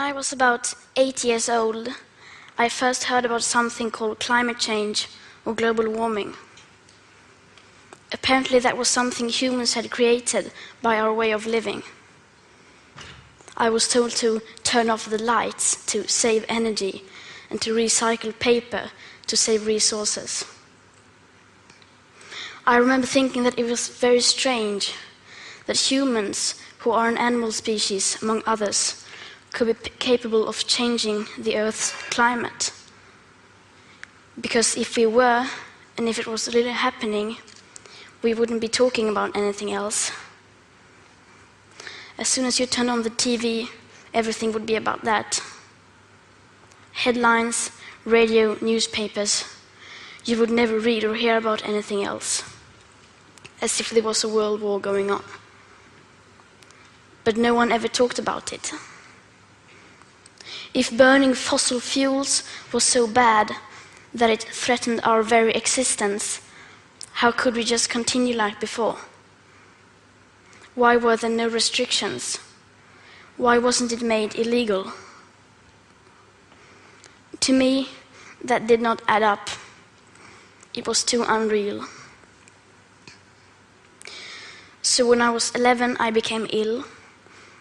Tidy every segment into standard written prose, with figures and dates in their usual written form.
I was about 8 years old, I first heard about something called climate change or global warming. Apparently that was something humans had created by our way of living. I was told to turn off the lights to save energy and to recycle paper to save resources. I remember thinking that it was very strange that humans, who are an animal species among others, could be capable of changing the Earth's climate. Because if we were, and if it was really happening, we wouldn't be talking about anything else. As soon as you turn on the TV, everything would be about that. Headlines, radio, newspapers. You would never read or hear about anything else, as if there was a world war going on. But no one ever talked about it. If burning fossil fuels was so bad that it threatened our very existence, how could we just continue like before? Why were there no restrictions? Why wasn't it made illegal? To me, that did not add up. It was too unreal. So when I was 11, I became ill.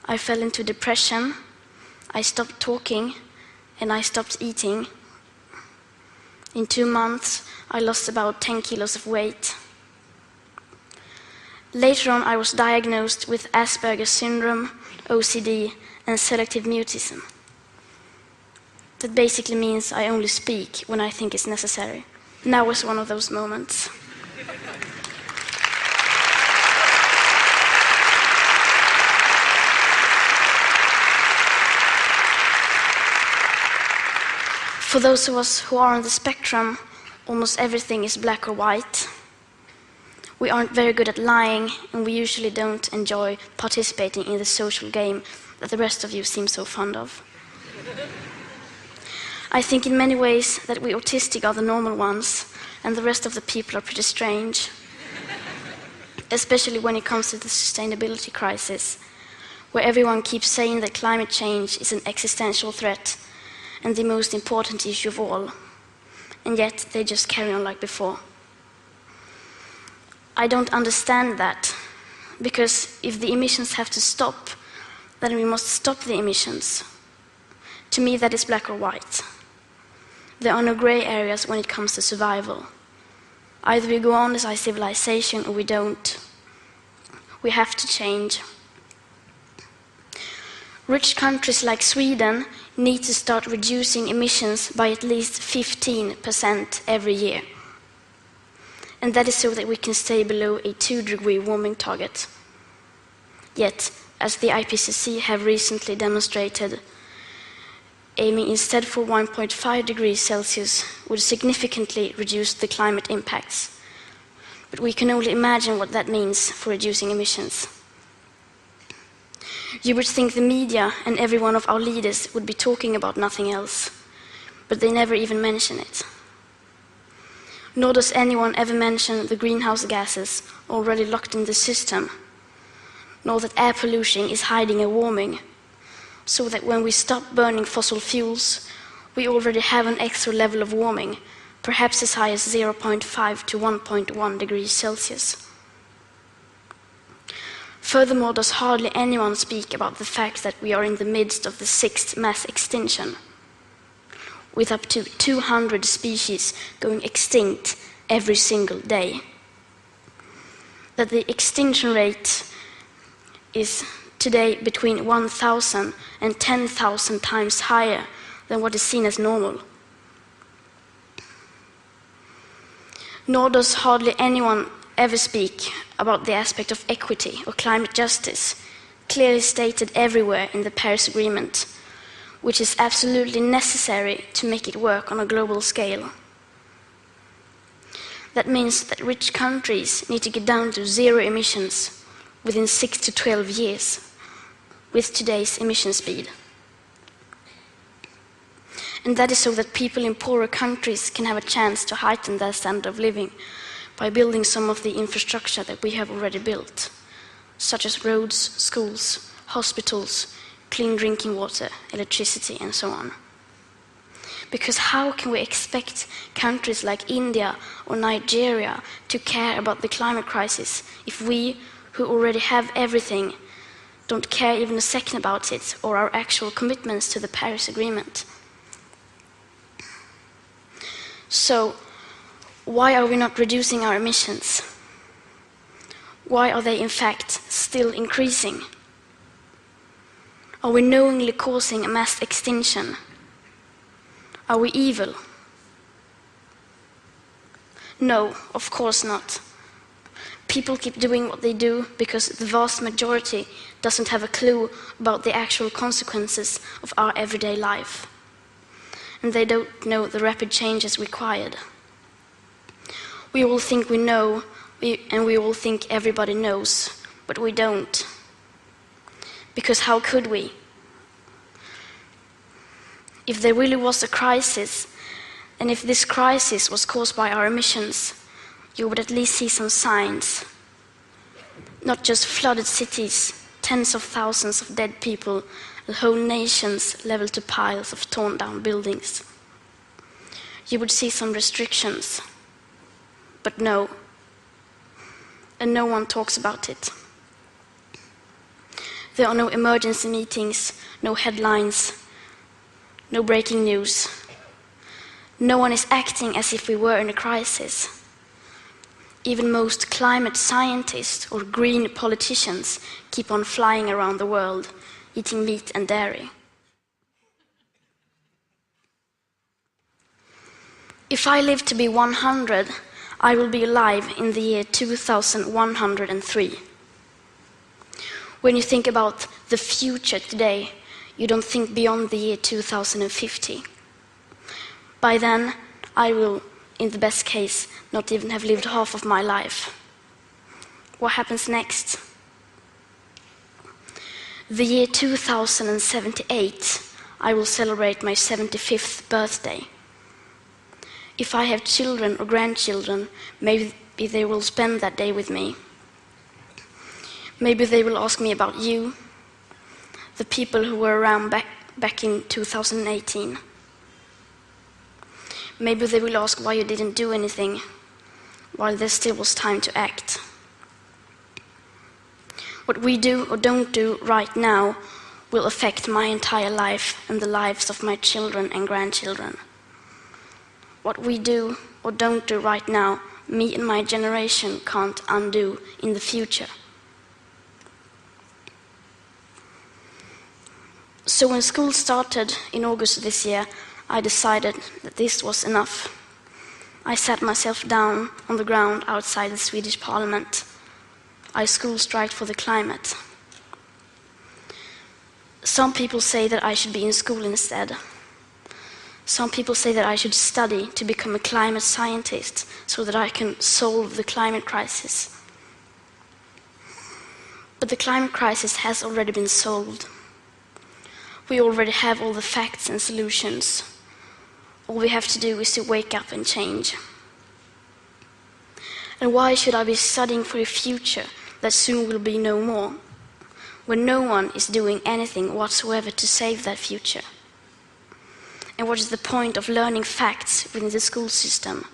I fell into depression. I stopped talking, and I stopped eating. In 2 months, I lost about 10 kilos of weight. Later on, I was diagnosed with Asperger syndrome, OCD, and selective mutism. That basically means I only speak when I think it's necessary. Now was one of those moments. For those of us who are on the spectrum, almost everything is black or white. We aren't very good at lying, and we usually don't enjoy participating in the social game that the rest of you seem so fond of. I think in many ways that we autistic are the normal ones, and the rest of the people are pretty strange. Especially when it comes to the sustainability crisis, where everyone keeps saying that climate change is an existential threat and the most important issue of all, and yet they just carry on like before. I don't understand that, because if the emissions have to stop, then we must stop the emissions. To me, that is black or white. There are no grey areas when it comes to survival. Either we go on as a civilization or we don't. We have to change. Rich countries like Sweden need to start reducing emissions by at least 15% every year. And that is so that we can stay below a 2-degree warming target. Yet, as the IPCC have recently demonstrated, aiming instead for 1.5 degrees Celsius would significantly reduce the climate impacts. But we can only imagine what that means for reducing emissions. You would think the media and every one of our leaders would be talking about nothing else, but they never even mention it. Nor does anyone ever mention the greenhouse gases already locked in the system, nor that air pollution is hiding a warming, so that when we stop burning fossil fuels, we already have an extra level of warming, perhaps as high as 0.5 to 1.1 degrees Celsius. Furthermore, does hardly anyone speak about the fact that we are in the midst of the 6th mass extinction, with up to 200 species going extinct every single day. That the extinction rate is today between 1,000 and 10,000 times higher than what is seen as normal. Nor does hardly anyone ever speak about the aspect of equity or climate justice, clearly stated everywhere in the Paris Agreement, which is absolutely necessary to make it work on a global scale. That means that rich countries need to get down to 0 emissions within 6 to 12 years with today's emission speed. And that is so that people in poorer countries can have a chance to heighten their standard of living by building some of the infrastructure that we have already built, such as roads, schools, hospitals, clean drinking water, electricity, and so on. Because how can we expect countries like India or Nigeria to care about the climate crisis if we, who already have everything, don't care even a second about it or our actual commitments to the Paris Agreement? So, why are we not reducing our emissions? Why are they in fact still increasing? Are we knowingly causing a mass extinction? Are we evil? No, of course not. People keep doing what they do because the vast majority doesn't have a clue about the actual consequences of our everyday life. And they don't know the rapid changes required. We all think we know, and we all think everybody knows, but we don't. Because how could we? If there really was a crisis, and if this crisis was caused by our emissions, you would at least see some signs. Not just flooded cities, tens of thousands of dead people, and whole nations leveled to piles of torn down buildings. You would see some restrictions. But no. And no one talks about it. There are no emergency meetings, no headlines, no breaking news. No one is acting as if we were in a crisis. Even most climate scientists or green politicians keep on flying around the world, eating meat and dairy. If I live to be 100, I will be alive in the year 2103. When you think about the future today, you don't think beyond the year 2050. By then, I will, in the best case, not even have lived half of my life. What happens next? The year 2078, I will celebrate my 75th birthday. If I have children or grandchildren, maybe they will spend that day with me. Maybe they will ask me about you, the people who were around back in 2018. Maybe they will ask why you didn't do anything while there still was time to act. What we do or don't do right now will affect my entire life and the lives of my children and grandchildren. What we do or don't do right now, me and my generation can't undo in the future. So when school started in August this year, I decided that this was enough. I sat myself down on the ground outside the Swedish parliament. I school striked for the climate. Some people say that I should be in school instead. Some people say that I should study to become a climate scientist so that I can solve the climate crisis. But the climate crisis has already been solved. We already have all the facts and solutions. All we have to do is to wake up and change. And why should I be studying for a future that soon will be no more, when no one is doing anything whatsoever to save that future? And what is the point of learning facts within the school system,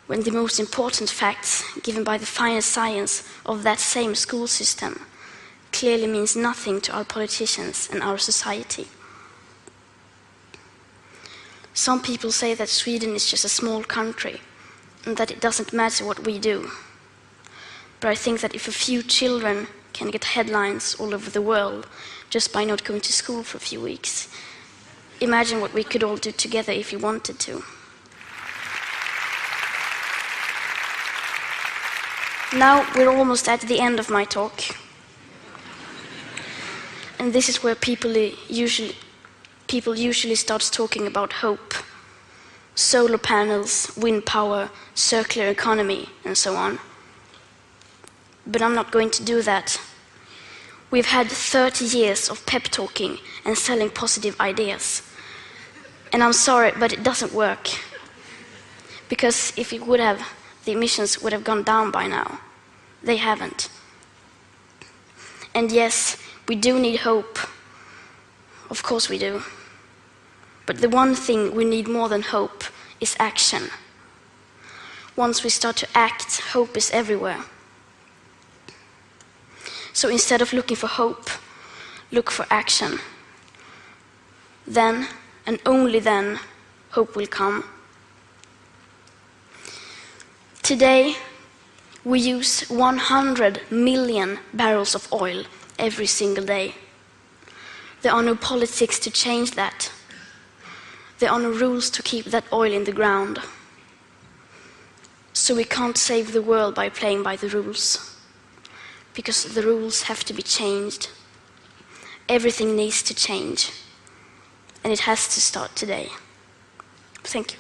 when the most important facts given by the final science of that same school system clearly means nothing to our politicians and our society? Some people say that Sweden is just a small country and that it doesn't matter what we do. But I think that if a few children can get headlines all over the world just by not going to school for a few weeks, imagine what we could all do together if we wanted to. Now we're almost at the end of my talk. And this is where people usually start talking about hope. Solar panels, wind power, circular economy, and so on. But I'm not going to do that. We've had 30 years of pep talking and selling positive ideas. And I'm sorry, but it doesn't work. Because if it would have, the emissions would have gone down by now. They haven't. And yes, we do need hope. Of course we do. But the one thing we need more than hope is action. Once we start to act, hope is everywhere. So instead of looking for hope, look for action. Then, and only then, hope will come. Today, we use 100 million barrels of oil every single day. There are no politics to change that. There are no rules to keep that oil in the ground. So we can't save the world by playing by the rules, because the rules have to be changed. Everything needs to change, and it has to start today. Thank you.